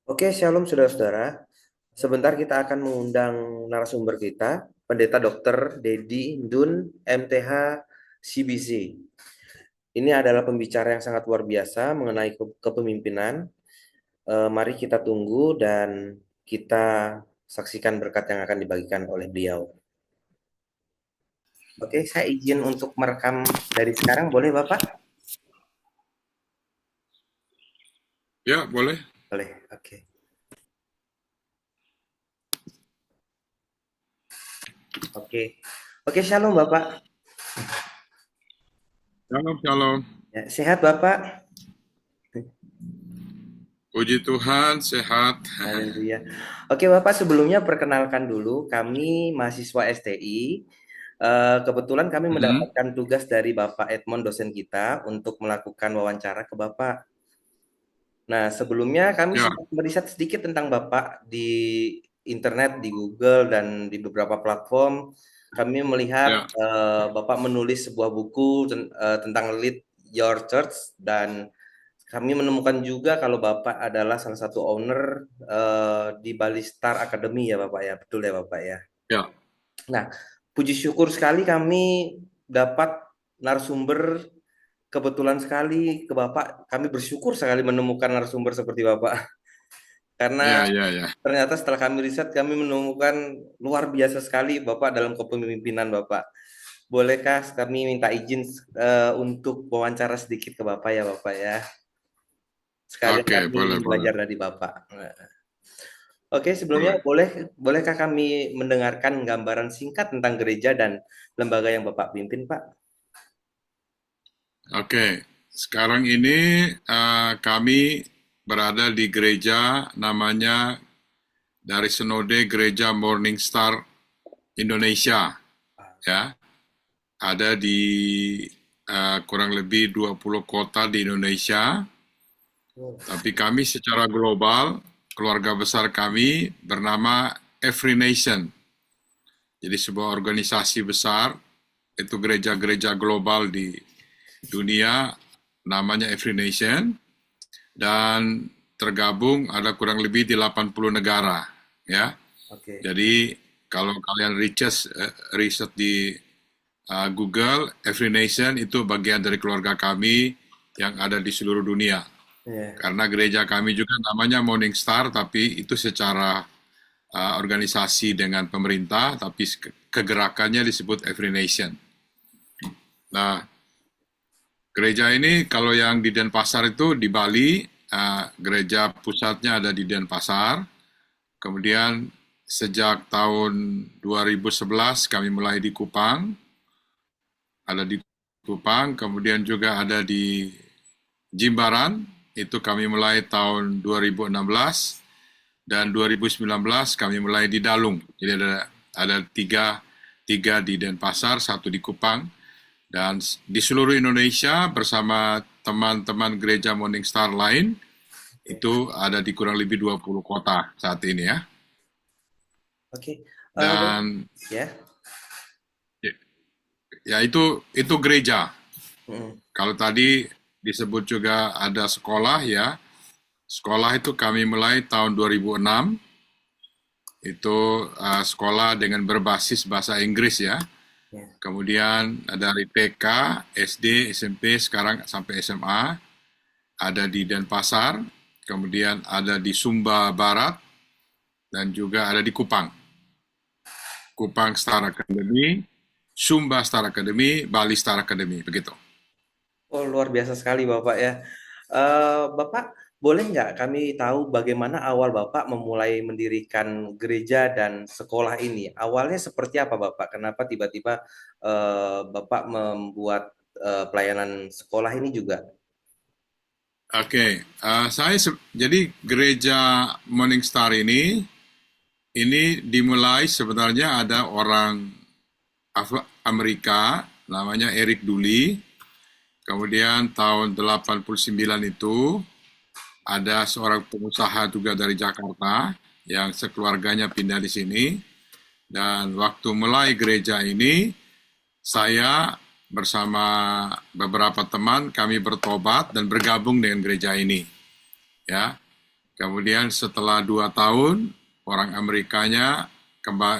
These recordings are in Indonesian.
Oke, shalom saudara-saudara. Sebentar kita akan mengundang narasumber kita, Pendeta Dr. Dedi Dun, MTH CBC. Ini adalah pembicara yang sangat luar biasa mengenai kepemimpinan. Mari kita tunggu dan kita saksikan berkat yang akan dibagikan oleh beliau. Oke, saya izin untuk merekam dari sekarang, boleh Bapak? Ya, boleh. Boleh, oke. Oke, oke, shalom Bapak. Shalom, shalom. Ya, sehat Bapak? Puji Tuhan, sehat. Haleluya. Oke Bapak, sebelumnya perkenalkan dulu, kami mahasiswa STI. Kebetulan kami Mhm. mendapatkan tugas dari Bapak Edmond, dosen kita, untuk melakukan wawancara ke Bapak. Nah, sebelumnya kami Ya, sempat meriset sedikit tentang Bapak di internet, di Google, dan di beberapa platform. Kami melihat ya, Bapak menulis sebuah buku tentang Lead Your Church, dan kami menemukan juga kalau Bapak adalah salah satu owner di Bali Star Academy ya Bapak ya, betul ya Bapak ya. ya. Nah, puji syukur sekali kami dapat narasumber, kebetulan sekali ke Bapak, kami bersyukur sekali menemukan narasumber seperti Bapak. Karena Ya, ya, ya. ternyata setelah kami riset, kami menemukan luar biasa sekali Bapak dalam kepemimpinan Bapak. Bolehkah kami minta izin untuk wawancara sedikit ke Bapak ya Bapak ya? Sekalian Oke, kami boleh, boleh. belajar dari Bapak. Oke, sebelumnya Boleh. bolehkah kami mendengarkan gambaran singkat tentang gereja dan lembaga yang Bapak pimpin, Pak? Oke, sekarang ini kami berada di gereja namanya dari Senode Gereja Morning Star Indonesia. Ya, ada di kurang lebih 20 kota di Indonesia. Oh, Tapi kami secara global, keluarga besar kami bernama Every Nation. Jadi sebuah organisasi besar, itu gereja-gereja global di dunia, namanya Every Nation, dan tergabung ada kurang lebih di 80 negara. Ya, oke. jadi kalau kalian riset di Google, Every Nation itu bagian dari keluarga kami yang ada di seluruh dunia. Ya, Karena gereja kami juga namanya Morning Star, tapi itu secara organisasi dengan pemerintah, tapi kegerakannya disebut Every Nation. Nah, gereja ini kalau yang di Denpasar itu di Bali, gereja pusatnya ada di Denpasar. Kemudian sejak tahun 2011 kami mulai di Kupang, ada di Kupang, kemudian juga ada di Jimbaran, itu kami mulai tahun 2016, dan 2019 kami mulai di Dalung. Jadi ada tiga di Denpasar, satu di Kupang, dan di seluruh Indonesia bersama teman-teman gereja Morning Star lain oke. itu ada di kurang lebih 20 kota saat ini ya. Oke. Dan Ya. ya itu gereja. Mm, Kalau tadi disebut juga ada sekolah ya. Sekolah itu kami mulai tahun 2006. Itu sekolah dengan berbasis bahasa Inggris ya. ya. Kemudian dari TK, SD, SMP, sekarang sampai SMA, ada di Denpasar, kemudian ada di Sumba Barat, dan juga ada di Kupang. Kupang Star Academy, Sumba Star Academy, Bali Star Academy, begitu. Oh, luar biasa sekali Bapak ya. Bapak, boleh nggak kami tahu bagaimana awal Bapak memulai mendirikan gereja dan sekolah ini? Awalnya seperti apa Bapak? Kenapa tiba-tiba Bapak membuat pelayanan sekolah ini juga? Oke, jadi gereja Morning Star ini dimulai sebenarnya ada orang Amerika namanya Eric Dooley. Kemudian tahun 89 itu ada seorang pengusaha juga dari Jakarta yang sekeluarganya pindah di sini. Dan waktu mulai gereja ini, saya bersama beberapa teman kami bertobat dan bergabung dengan gereja ini. Ya, Kemudian setelah 2 tahun, orang Amerikanya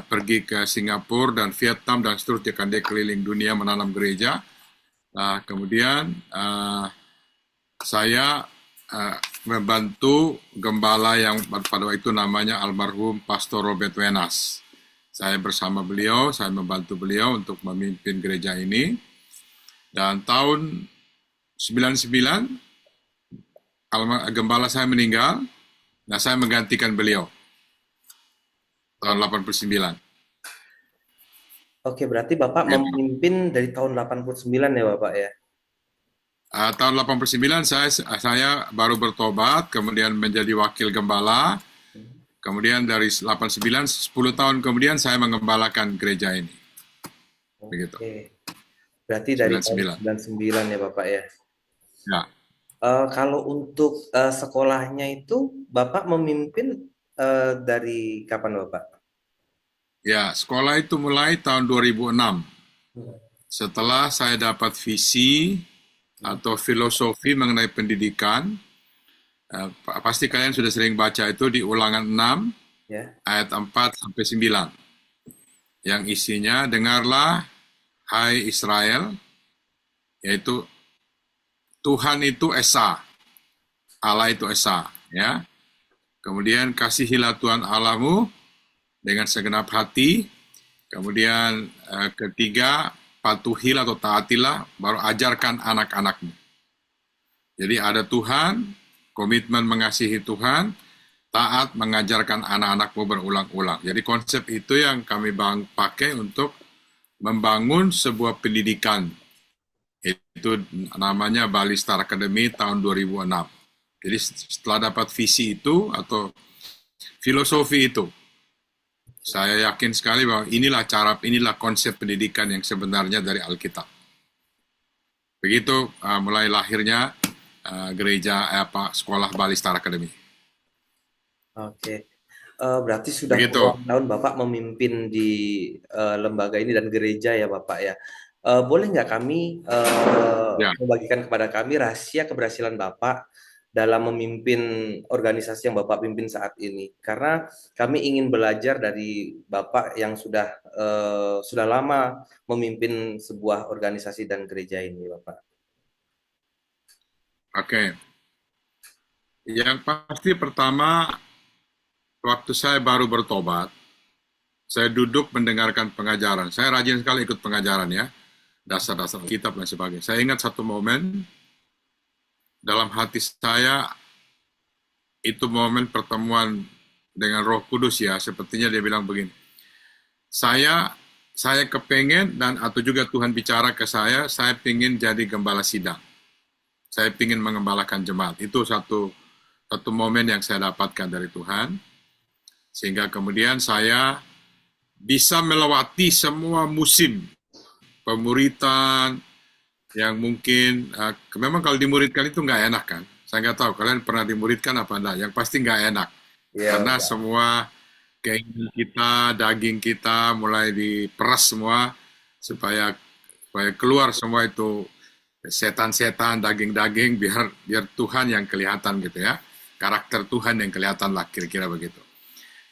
pergi ke Singapura dan Vietnam dan seterusnya, kan dia keliling dunia menanam gereja. Nah, kemudian saya membantu gembala yang pada waktu itu namanya almarhum Pastor Robert Wenas. Saya bersama beliau, saya membantu beliau untuk memimpin gereja ini. Dan tahun 99, gembala saya meninggal, nah saya menggantikan beliau tahun 89. Oke, berarti Bapak Gitu. memimpin dari tahun 89 ya Bapak ya? Tahun 89 saya baru bertobat, kemudian menjadi wakil gembala. Kemudian dari 89, 10 tahun kemudian saya mengembalakan gereja ini. Begitu. Oke, berarti dari tahun 99. 99 ya Bapak ya? Ya. Kalau untuk sekolahnya itu Bapak memimpin dari kapan Bapak? Ya, sekolah itu mulai tahun 2006. Setelah saya dapat visi atau filosofi mengenai pendidikan, pasti kalian sudah sering baca itu di Ulangan 6 Ya. ayat 4 sampai 9. Yang isinya, dengarlah hai Israel, yaitu Tuhan itu Esa, Allah itu Esa, ya. Kemudian kasihilah Tuhan Allahmu dengan segenap hati. Kemudian ketiga, patuhilah atau taatilah, baru ajarkan anak-anakmu. Jadi ada Tuhan, komitmen mengasihi Tuhan, taat mengajarkan anak-anakmu berulang-ulang. Jadi konsep itu yang kami pakai untuk membangun sebuah pendidikan. Itu namanya Bali Star Academy tahun 2006. Jadi setelah dapat visi itu atau filosofi itu, saya yakin sekali bahwa inilah konsep pendidikan yang sebenarnya dari Alkitab. Begitu mulai lahirnya sekolah Bali Star Academy. Oke. Berarti sudah Begitu. puluhan tahun Bapak memimpin di lembaga ini dan gereja ya Bapak ya. Boleh nggak kami Ya. membagikan kepada kami rahasia keberhasilan Bapak dalam memimpin organisasi yang Bapak pimpin saat ini? Karena kami ingin belajar dari Bapak yang sudah lama memimpin sebuah organisasi dan gereja ini, Bapak. Oke. Yang pasti pertama, waktu saya baru bertobat, saya duduk mendengarkan pengajaran. Saya rajin sekali ikut pengajaran ya, dasar-dasar kitab dan sebagainya. Saya ingat satu momen dalam hati saya, itu momen pertemuan dengan Roh Kudus ya, sepertinya dia bilang begini, saya kepengen atau juga Tuhan bicara ke saya pengen jadi gembala sidang. Saya pengen mengembalakan jemaat. Itu satu momen yang saya dapatkan dari Tuhan. Sehingga kemudian saya bisa melewati semua musim pemuritan yang mungkin, memang kalau dimuridkan itu nggak enak kan. Saya nggak tahu, kalian pernah dimuridkan apa enggak. Yang pasti nggak enak. Ya, Karena Bapak. semua keinginan kita, daging kita mulai diperas semua supaya keluar semua itu setan-setan, daging-daging, biar Tuhan yang kelihatan gitu ya. Karakter Tuhan yang kelihatan lah, kira-kira begitu.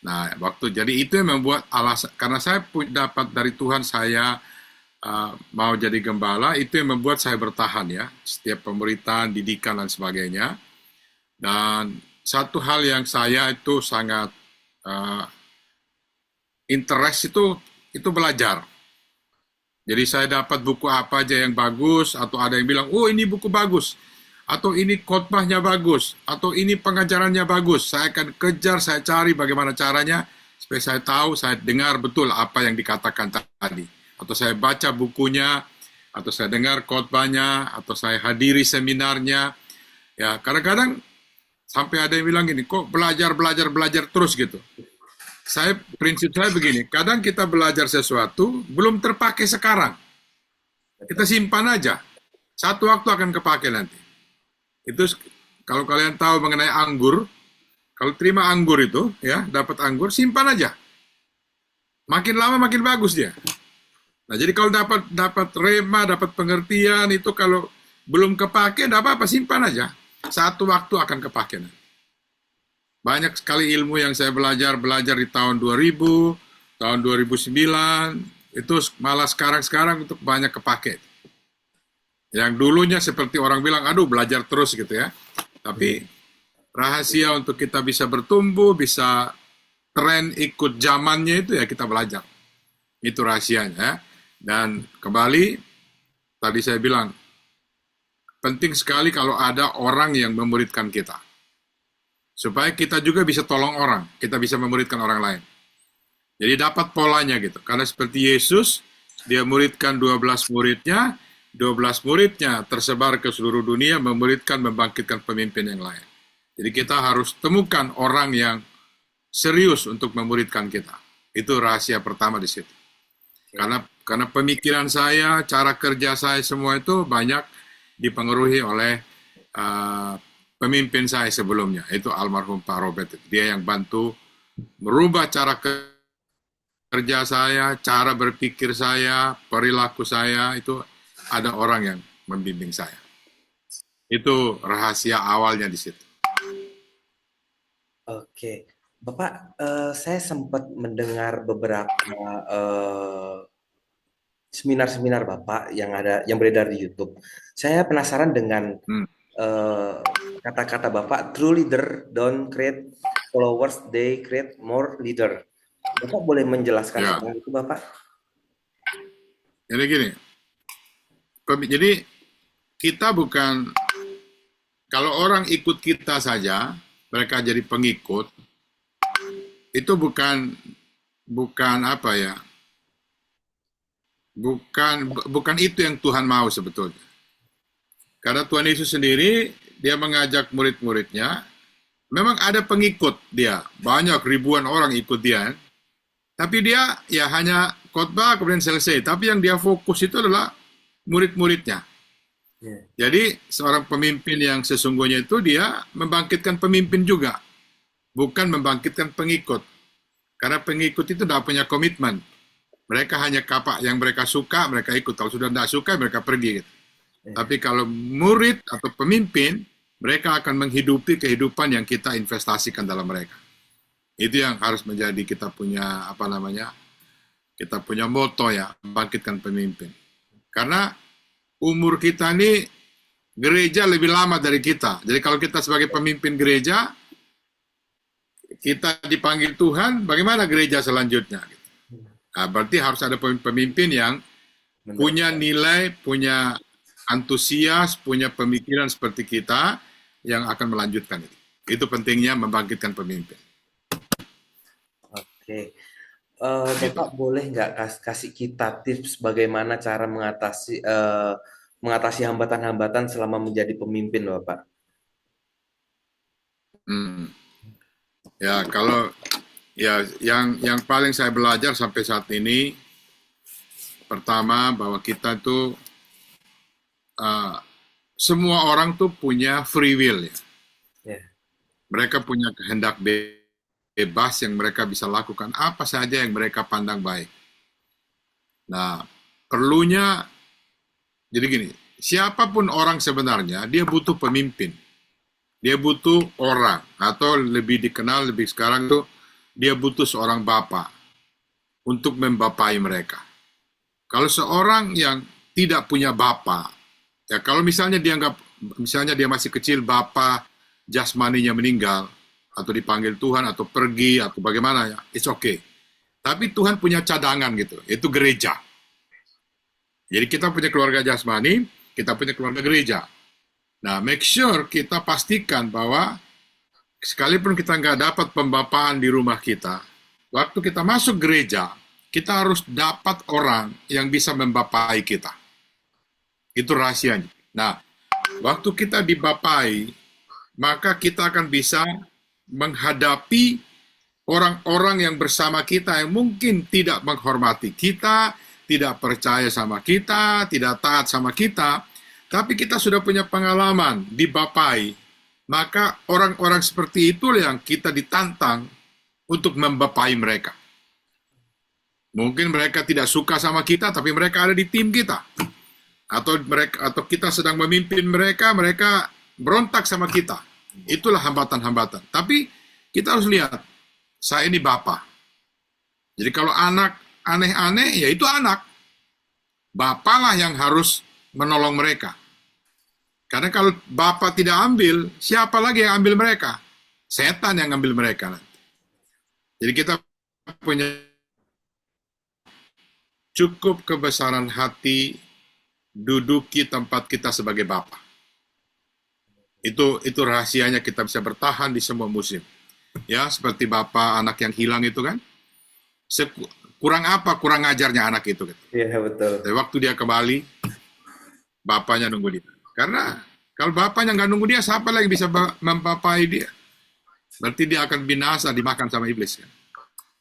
Nah, jadi itu yang membuat alasan, karena saya dapat dari Tuhan saya mau jadi gembala, itu yang membuat saya bertahan ya, setiap pemberitaan, didikan, dan sebagainya. Dan satu hal yang saya itu sangat interest itu belajar. Jadi saya dapat buku apa aja yang bagus, atau ada yang bilang, oh ini buku bagus, atau ini khotbahnya bagus, atau ini pengajarannya bagus. Saya akan kejar, saya cari bagaimana caranya, supaya saya tahu, saya dengar betul apa yang dikatakan tadi. Atau saya baca bukunya, atau saya dengar khotbahnya, atau saya hadiri seminarnya. Ya, kadang-kadang sampai ada yang bilang gini, kok belajar terus gitu. Prinsip saya begini, kadang kita belajar sesuatu, belum terpakai sekarang. Kita simpan aja. Satu waktu akan kepakai nanti. Itu kalau kalian tahu mengenai anggur, kalau terima anggur itu, ya, dapat anggur, simpan aja. Makin lama makin bagus dia. Nah, jadi kalau dapat rema, dapat pengertian, itu kalau belum kepakai, enggak apa-apa, simpan aja. Satu waktu akan kepakai nanti. Banyak sekali ilmu yang saya belajar di tahun 2000, tahun 2009, itu malah sekarang untuk banyak kepake. Yang dulunya seperti orang bilang, aduh belajar terus gitu ya. Tapi rahasia untuk kita bisa bertumbuh, bisa tren ikut zamannya itu ya kita belajar. Itu rahasianya ya. Dan kembali, tadi saya bilang, penting sekali kalau ada orang yang memuridkan kita. Supaya kita juga bisa tolong orang, kita bisa memuridkan orang lain. Jadi dapat polanya gitu. Karena seperti Yesus, dia muridkan 12 muridnya, 12 muridnya tersebar ke seluruh dunia, memuridkan, membangkitkan pemimpin yang lain. Jadi kita harus temukan orang yang serius untuk memuridkan kita. Itu rahasia pertama di situ. Karena pemikiran saya, cara kerja saya semua itu banyak dipengaruhi oleh pemimpin saya sebelumnya, itu almarhum Pak Robert. Dia yang bantu merubah cara kerja saya, cara berpikir saya, perilaku saya, itu ada orang yang membimbing saya. Itu rahasia awalnya di situ. Oke, Bapak, saya sempat mendengar beberapa seminar-seminar Bapak yang beredar di YouTube. Saya penasaran dengan kata-kata Bapak, true leader don't create followers, they create more leader. Bapak boleh menjelaskan Ya. tentang itu, Bapak? Jadi gini, jadi kita bukan, kalau orang ikut kita saja, mereka jadi pengikut, itu bukan apa ya, bukan itu yang Tuhan mau sebetulnya. Karena Tuhan Yesus sendiri, dia mengajak murid-muridnya, memang ada pengikut dia, banyak ribuan orang ikut dia, tapi dia ya hanya khotbah kemudian selesai, tapi yang dia fokus itu adalah murid-muridnya. Jadi seorang pemimpin yang sesungguhnya itu dia membangkitkan pemimpin juga, bukan membangkitkan pengikut. Karena pengikut itu tidak punya komitmen. Mereka hanya kapak yang mereka suka, mereka ikut. Kalau sudah tidak suka, mereka pergi. Gitu. Tapi kalau murid atau pemimpin, mereka akan menghidupi kehidupan yang kita investasikan dalam mereka. Itu yang harus menjadi kita punya kita punya moto ya, bangkitkan pemimpin. Karena umur kita ini gereja lebih lama dari kita. Jadi kalau kita sebagai pemimpin gereja, kita dipanggil Tuhan, bagaimana gereja selanjutnya? Nah, berarti harus ada pemimpin yang punya nilai, punya antusias, punya pemikiran seperti kita yang akan melanjutkan itu. Itu pentingnya membangkitkan pemimpin. Oke, Bapak boleh nggak kasih kita tips bagaimana cara mengatasi hambatan-hambatan selama menjadi pemimpin, Bapak? Ya, kalau yang paling saya belajar sampai saat ini, pertama bahwa kita tuh semua orang tuh punya free will ya. Mereka punya kehendak bebas yang mereka bisa lakukan apa saja yang mereka pandang baik. Nah, perlunya jadi gini, siapapun orang sebenarnya dia butuh pemimpin. Dia butuh orang, atau lebih dikenal lebih sekarang tuh dia butuh seorang bapak untuk membapai mereka. Kalau seorang yang tidak punya bapak, ya kalau misalnya dia masih kecil, bapak jasmaninya meninggal atau dipanggil Tuhan atau pergi atau bagaimana ya, it's okay. Tapi Tuhan punya cadangan gitu, itu gereja. Jadi kita punya keluarga jasmani, kita punya keluarga gereja. Nah, make sure kita pastikan bahwa sekalipun kita nggak dapat pembapaan di rumah kita, waktu kita masuk gereja, kita harus dapat orang yang bisa membapai kita. Itu rahasianya. Nah, waktu kita dibapai, maka kita akan bisa menghadapi orang-orang yang bersama kita yang mungkin tidak menghormati kita, tidak percaya sama kita, tidak taat sama kita, tapi kita sudah punya pengalaman dibapai. Maka orang-orang seperti itu yang kita ditantang untuk membapai mereka. Mungkin mereka tidak suka sama kita, tapi mereka ada di tim kita. Atau kita sedang memimpin mereka, mereka berontak sama kita. Itulah hambatan-hambatan. Tapi kita harus lihat, saya ini bapak. Jadi kalau anak aneh-aneh, ya itu anak. Bapak lah yang harus menolong mereka. Karena kalau bapak tidak ambil, siapa lagi yang ambil mereka? Setan yang ambil mereka. Jadi kita punya cukup kebesaran hati duduki tempat kita sebagai bapak. Itu rahasianya kita bisa bertahan di semua musim. Ya, seperti bapak anak yang hilang itu kan. Kurang apa? Kurang ajarnya anak itu. Gitu. Iya, betul. Tapi waktu dia kembali, bapaknya nunggu dia. Karena kalau bapaknya nggak nunggu dia, siapa lagi bisa mempapai dia? Berarti dia akan binasa, dimakan sama iblis. Kan?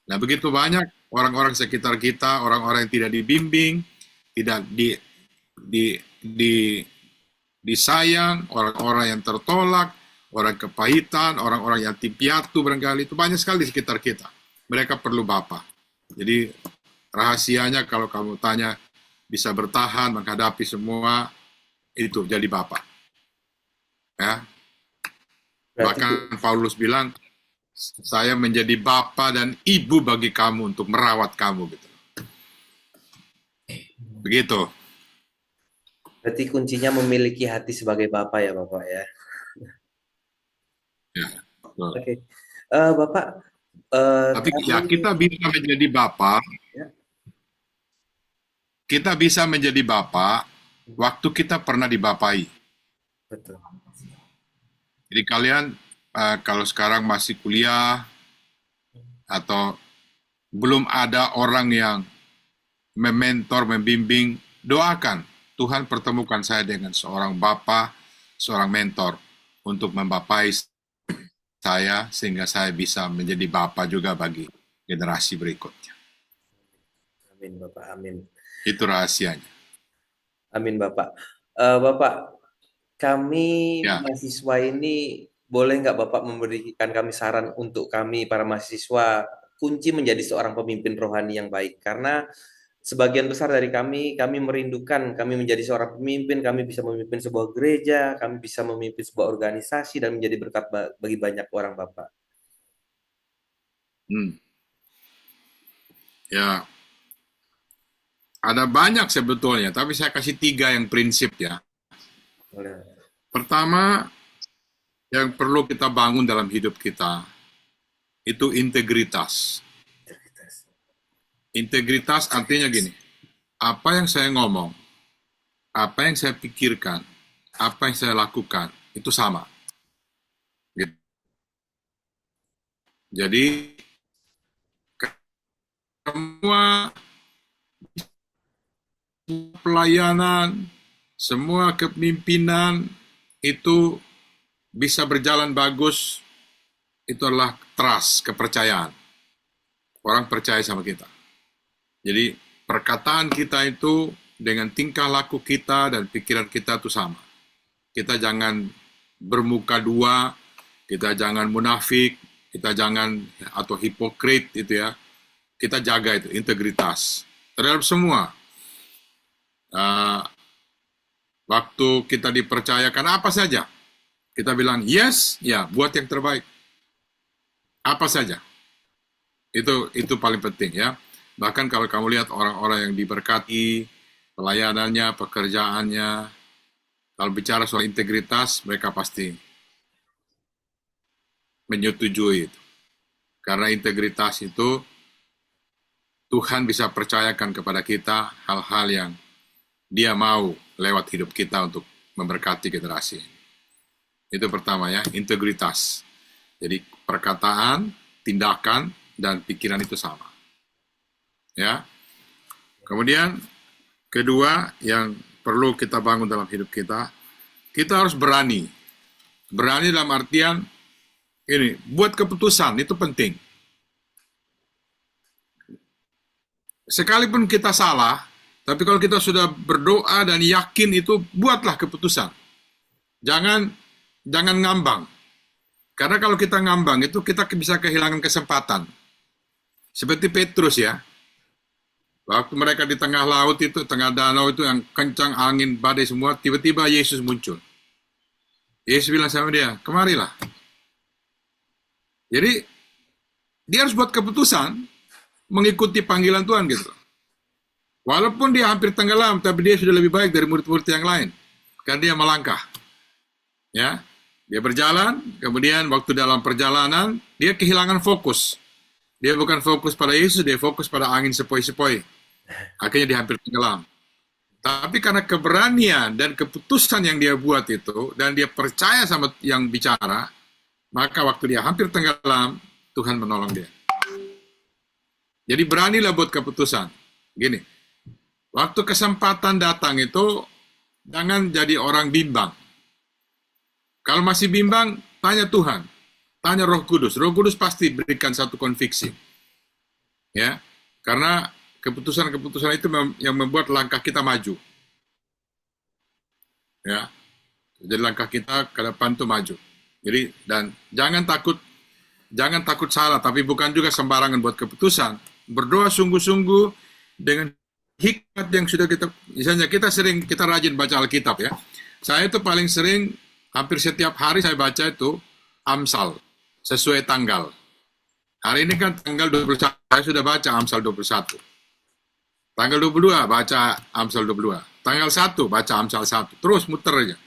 Nah, begitu banyak orang-orang sekitar kita, orang-orang yang tidak dibimbing, tidak disayang, orang-orang yang tertolak, orang kepahitan, orang-orang yang piatu barangkali, itu banyak sekali di sekitar kita. Mereka perlu Bapa. Jadi rahasianya kalau kamu tanya bisa bertahan menghadapi semua itu jadi Bapa. Ya. Bahkan Paulus bilang, saya menjadi bapa dan ibu bagi kamu untuk merawat kamu gitu. Begitu. Berarti kuncinya memiliki hati sebagai bapak ya, Bapak ya. Ya. Oke. Bapak, tapi ya kita bisa menjadi bapak. Ya. Kita bisa menjadi bapak waktu kita pernah dibapai. Betul. Jadi kalian kalau sekarang masih kuliah atau belum ada orang yang mementor, membimbing, doakan Tuhan pertemukan saya dengan seorang bapak, seorang mentor untuk membapai saya sehingga saya bisa menjadi bapak juga bagi generasi berikutnya. Amin Bapak, amin. Itu rahasianya. Amin Bapak. Bapak, kami mahasiswa ini boleh nggak Bapak memberikan kami saran untuk kami para mahasiswa kunci menjadi seorang pemimpin rohani yang baik? Karena sebagian besar dari kami merindukan kami menjadi seorang pemimpin, kami bisa memimpin sebuah gereja, kami bisa memimpin sebuah organisasi dan menjadi berkat bagi banyak orang Bapak. Ya, ada banyak sebetulnya, tapi saya kasih 3 yang prinsip ya. Pertama, yang perlu kita bangun dalam hidup kita, itu integritas. Integritas artinya gini, apa yang saya ngomong, apa yang saya pikirkan, apa yang saya lakukan, itu sama. Gitu. Jadi, semua pelayanan, semua kepemimpinan itu bisa berjalan bagus, itu adalah trust, kepercayaan. Orang percaya sama kita. Jadi perkataan kita itu dengan tingkah laku kita dan pikiran kita itu sama. Kita jangan bermuka dua, kita jangan munafik, kita jangan atau hipokrit itu ya. Kita jaga itu integritas terhadap semua. Waktu kita dipercayakan apa saja, kita bilang yes, ya buat yang terbaik. Apa saja. Itu paling penting ya. Bahkan kalau kamu lihat orang-orang yang diberkati, pelayanannya, pekerjaannya, kalau bicara soal integritas, mereka pasti menyetujui itu. Karena integritas itu, Tuhan bisa percayakan kepada kita hal-hal yang Dia mau lewat hidup kita untuk memberkati generasi. Itu pertama ya, integritas. Jadi perkataan, tindakan, dan pikiran itu sama. Ya. Kemudian kedua yang perlu kita bangun dalam hidup kita harus berani. Berani dalam artian ini, buat keputusan itu penting. Sekalipun kita salah, tapi kalau kita sudah berdoa dan yakin itu, buatlah keputusan. Jangan ngambang. Karena kalau kita ngambang itu kita bisa kehilangan kesempatan. Seperti Petrus ya. Waktu mereka di tengah laut itu, tengah danau itu yang kencang angin, badai semua, tiba-tiba Yesus muncul. Yesus bilang sama dia, kemarilah. Jadi dia harus buat keputusan mengikuti panggilan Tuhan gitu. Walaupun dia hampir tenggelam, tapi dia sudah lebih baik dari murid-murid yang lain. Karena dia melangkah. Ya, dia berjalan, kemudian waktu dalam perjalanan, dia kehilangan fokus. Dia bukan fokus pada Yesus, dia fokus pada angin sepoi-sepoi. Akhirnya dia hampir tenggelam. Tapi karena keberanian dan keputusan yang dia buat itu, dan dia percaya sama yang bicara, maka waktu dia hampir tenggelam, Tuhan menolong dia. Jadi beranilah buat keputusan. Gini, waktu kesempatan datang itu, jangan jadi orang bimbang. Kalau masih bimbang, tanya Tuhan. Tanya Roh Kudus. Roh Kudus pasti berikan satu konviksi. Ya, karena keputusan-keputusan itu yang membuat langkah kita maju. Ya, jadi langkah kita ke depan tuh maju. Jadi dan jangan takut salah, tapi bukan juga sembarangan buat keputusan. Berdoa sungguh-sungguh dengan hikmat yang sudah kita, misalnya kita rajin baca Alkitab ya. Saya itu paling sering hampir setiap hari saya baca itu Amsal sesuai tanggal. Hari ini kan tanggal 21, saya sudah baca Amsal 21. Tanggal 22 baca Amsal 22. Tanggal 1 baca Amsal 1. Terus muter aja.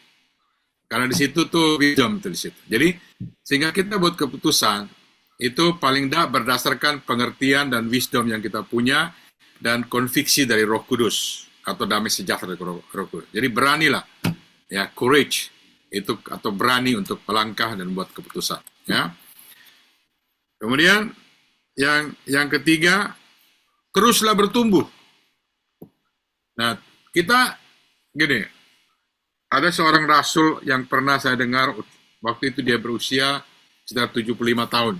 Karena di situ tuh wisdom tuh di situ. Jadi sehingga kita buat keputusan itu paling tidak berdasarkan pengertian dan wisdom yang kita punya dan konviksi dari Roh Kudus atau damai sejahtera dari Roh Kudus. Jadi beranilah ya, courage itu atau berani untuk melangkah dan buat keputusan ya. Kemudian yang ketiga, teruslah bertumbuh. Nah, kita gini, ada seorang rasul yang pernah saya dengar waktu itu dia berusia sekitar 75 tahun.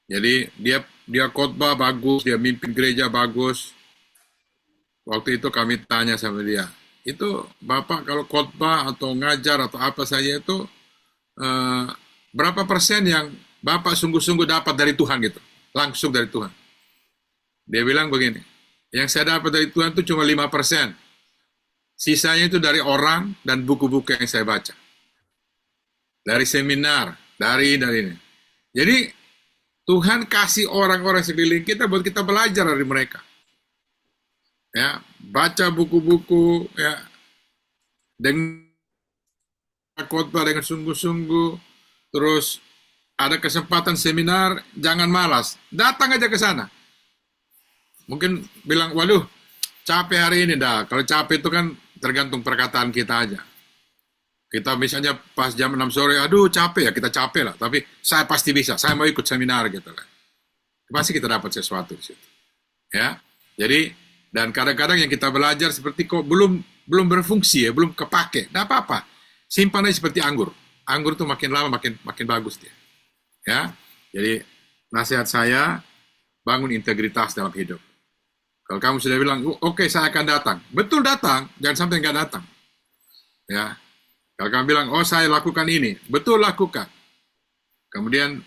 Jadi dia khotbah bagus, dia mimpin gereja bagus. Waktu itu kami tanya sama dia, itu Bapak kalau khotbah atau ngajar atau apa saja itu berapa persen yang Bapak sungguh-sungguh dapat dari Tuhan gitu, langsung dari Tuhan? Dia bilang begini, yang saya dapat dari Tuhan itu cuma 5%. Sisanya itu dari orang dan buku-buku yang saya baca. Dari seminar, dari ini. Jadi Tuhan kasih orang-orang sekeliling kita buat kita belajar dari mereka. Ya, baca buku-buku ya, dengan khotbah dengan sungguh-sungguh, terus ada kesempatan seminar, jangan malas, datang aja ke sana. Mungkin bilang, waduh, capek hari ini dah. Kalau capek itu kan tergantung perkataan kita aja. Kita misalnya pas jam 6 sore, aduh capek ya, kita capek lah. Tapi saya pasti bisa, saya mau ikut seminar gitu lah. Pasti kita dapat sesuatu di situ. Ya, jadi dan kadang-kadang yang kita belajar seperti kok belum berfungsi ya, belum kepake, tidak apa-apa. Simpan aja seperti anggur. Anggur tuh makin lama makin bagus dia. Ya, jadi nasihat saya, bangun integritas dalam hidup. Kalau kamu sudah bilang, oke, saya akan datang. Betul datang, jangan sampai nggak datang. Ya, kalau kamu bilang, oh saya lakukan ini, betul lakukan. Kemudian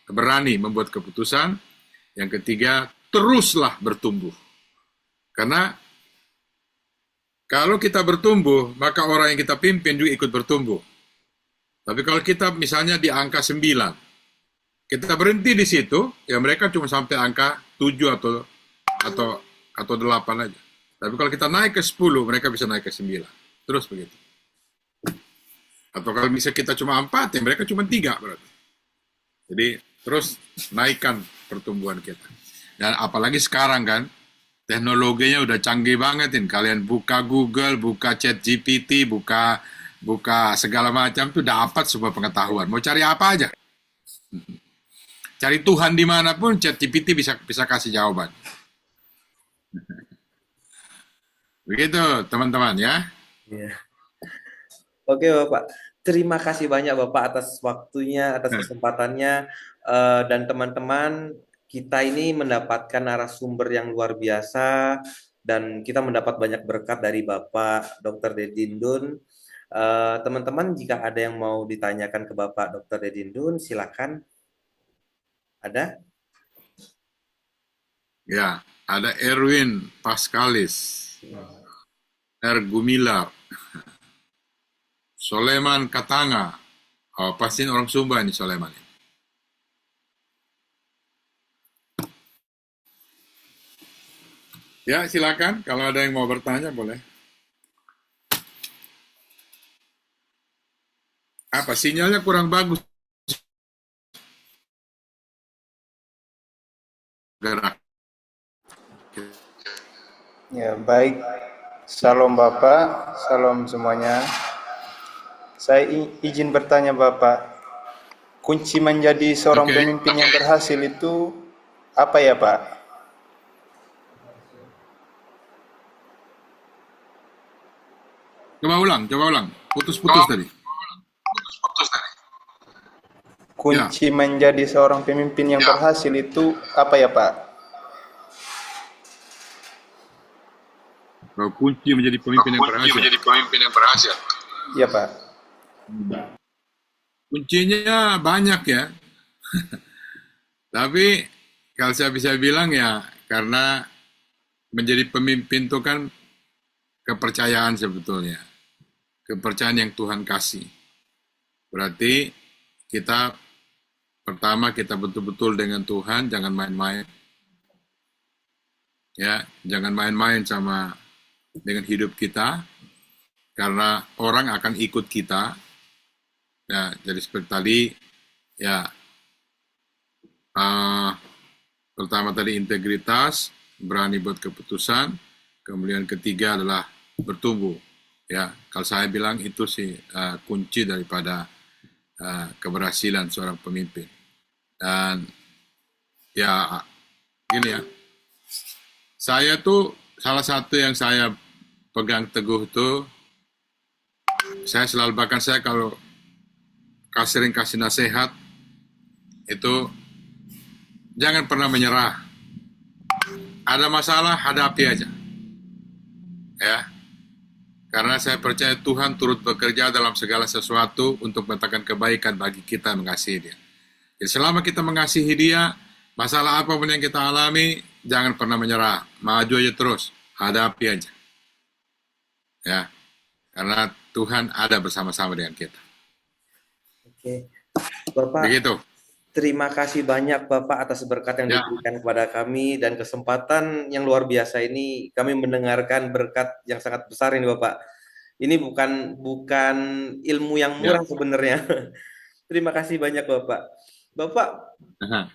berani membuat keputusan. Yang ketiga, teruslah bertumbuh. Karena kalau kita bertumbuh, maka orang yang kita pimpin juga ikut bertumbuh. Tapi kalau kita misalnya di angka 9, kita berhenti di situ, ya mereka cuma sampai angka 7 atau 8 aja. Tapi kalau kita naik ke 10, mereka bisa naik ke 9. Terus begitu. Atau kalau misalnya kita cuma 4, ya mereka cuma 3 berarti. Jadi terus naikkan pertumbuhan kita. Dan apalagi sekarang kan, teknologinya udah canggih banget ini. Kalian buka Google, buka ChatGPT, buka segala macam tuh dapat semua pengetahuan. Mau cari apa aja. Cari Tuhan dimanapun, ChatGPT bisa kasih jawaban. Begitu teman-teman ya. Ya. Oke Bapak, terima kasih banyak Bapak atas waktunya, atas kesempatannya, dan teman-teman kita ini mendapatkan narasumber yang luar biasa dan kita mendapat banyak berkat dari Bapak Dr. Dedindun. Teman-teman jika ada yang mau ditanyakan ke Bapak Dr. Dedindun, silakan. Ada? Ya, ada Erwin Pascalis, Ergumilar, Soleman Katanga. Oh, pasti orang Sumba ini Soleman. Ya, silakan. Kalau ada yang mau bertanya, boleh. Apa sinyalnya kurang bagus? Gerak. Ya, baik. Salam Bapak, salam semuanya. Saya izin bertanya Bapak, kunci menjadi seorang Oke, pemimpin yang berhasil itu apa ya Pak? coba ulang, coba ulang. Putus-putus tadi. Ya, Kunci menjadi seorang pemimpin yang berhasil itu apa ya Pak? kalau kunci menjadi pemimpin yang berhasil. Ya Pak. Kuncinya banyak ya. Tapi kalau saya bisa bilang ya, karena menjadi pemimpin itu kan kepercayaan sebetulnya. Kepercayaan yang Tuhan kasih. Berarti kita pertama kita betul-betul dengan Tuhan, jangan main-main. Ya, jangan main-main sama dengan hidup kita, karena orang akan ikut kita. Ya, jadi seperti tadi, ya pertama tadi integritas, berani buat keputusan, kemudian ketiga adalah bertumbuh. Ya, kalau saya bilang itu sih kunci daripada keberhasilan seorang pemimpin. Dan ya gini ya, saya tuh salah satu yang saya pegang teguh tuh, saya selalu, bahkan saya kalau sering kasih nasihat itu jangan pernah menyerah. Ada masalah, hadapi aja. Ya, karena saya percaya Tuhan turut bekerja dalam segala sesuatu untuk mendatangkan kebaikan bagi kita yang mengasihi Dia. Jadi selama kita mengasihi Dia, masalah apapun yang kita alami, jangan pernah menyerah. Maju aja terus, hadapi aja. Ya, karena Tuhan ada bersama-sama dengan kita. Oke, Bapak, Begitu. terima kasih banyak Bapak atas berkat yang Ya, diberikan kepada kami dan kesempatan yang luar biasa ini. Kami mendengarkan berkat yang sangat besar ini Bapak. Ini bukan bukan ilmu yang ya. murah sebenarnya. Terima kasih banyak Bapak. Bapak, Aha.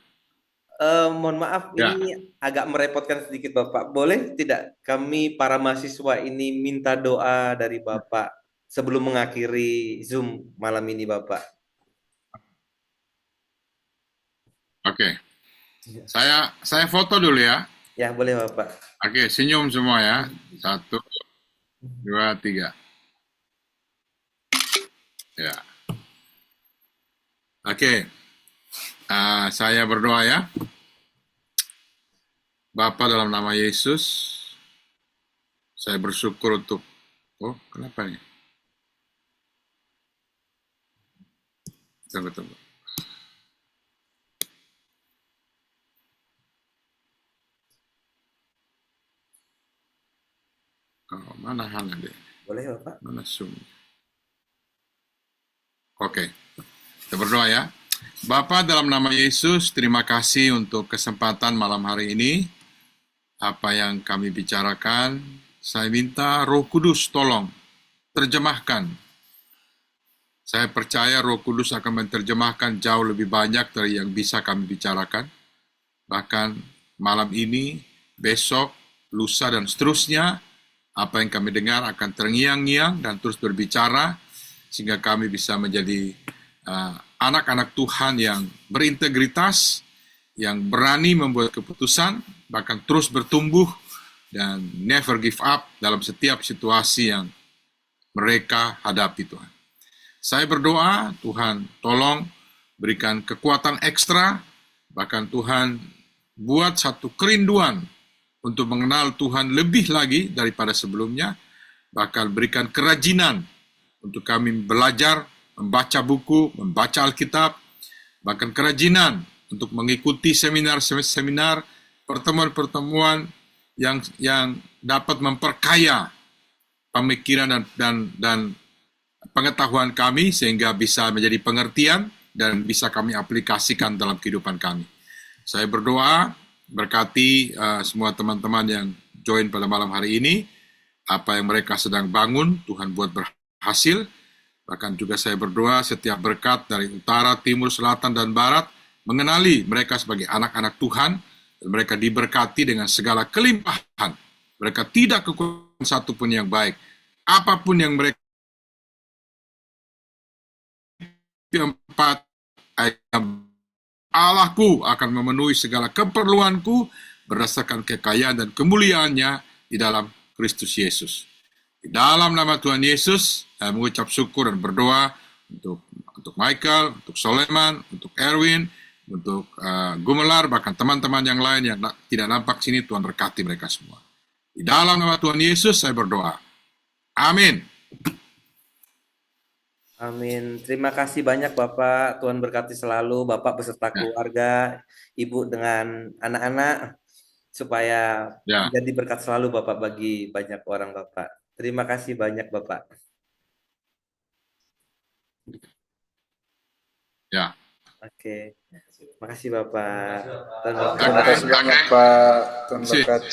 mohon maaf Ya, ini agak merepotkan sedikit Bapak. Boleh tidak kami para mahasiswa ini minta doa dari Bapak sebelum mengakhiri Zoom malam ini Bapak? oke. Saya foto dulu ya. Ya, boleh Bapak. Oke, senyum semua ya. 1, 2, 3. Ya. Oke, saya berdoa ya. Bapa, dalam nama Yesus, saya bersyukur untuk, oh kenapa nih? Tunggu, tunggu. Oh, mana Hana deh? Boleh Bapak? Mana Zoom? Oke, kita berdoa ya. Bapa, dalam nama Yesus, terima kasih untuk kesempatan malam hari ini. Apa yang kami bicarakan, saya minta Roh Kudus tolong terjemahkan. Saya percaya Roh Kudus akan menerjemahkan jauh lebih banyak dari yang bisa kami bicarakan. Bahkan malam ini, besok, lusa, dan seterusnya, apa yang kami dengar akan terngiang-ngiang dan terus berbicara, sehingga kami bisa menjadi anak-anak Tuhan yang berintegritas, yang berani membuat keputusan, bahkan terus bertumbuh, dan never give up dalam setiap situasi yang mereka hadapi Tuhan. Saya berdoa, Tuhan tolong berikan kekuatan ekstra, bahkan Tuhan buat satu kerinduan untuk mengenal Tuhan lebih lagi daripada sebelumnya, bahkan berikan kerajinan untuk kami belajar, membaca buku, membaca Alkitab, bahkan kerajinan untuk mengikuti seminar-seminar, pertemuan-pertemuan yang dapat memperkaya pemikiran dan pengetahuan kami sehingga bisa menjadi pengertian dan bisa kami aplikasikan dalam kehidupan kami. Saya berdoa berkati semua teman-teman yang join pada malam hari ini. Apa yang mereka sedang bangun, Tuhan buat berhasil. Bahkan juga saya berdoa setiap berkat dari utara, timur, selatan, dan barat mengenali mereka sebagai anak-anak Tuhan, dan mereka diberkati dengan segala kelimpahan. Mereka tidak kekurangan satupun yang baik. Apapun yang mereka 4 ayat, Allahku akan memenuhi segala keperluanku berdasarkan kekayaan dan kemuliaannya di dalam Kristus Yesus. Di dalam nama Tuhan Yesus, saya mengucap syukur dan berdoa untuk Michael, untuk Soleman, untuk Erwin, untuk Gumelar, bahkan teman-teman yang lain yang tidak nampak sini, Tuhan berkati mereka semua. Di dalam nama Tuhan Yesus, saya berdoa. Amin. Amin. Terima kasih banyak Bapak. Tuhan berkati selalu Bapak beserta keluarga, Ibu dengan anak-anak, supaya menjadi berkat selalu Bapak bagi banyak orang Bapak. Terima kasih banyak Bapak. Ya. Oke. Terima kasih Bapak. Terima kasih banyak Pak. Tuhan berkati.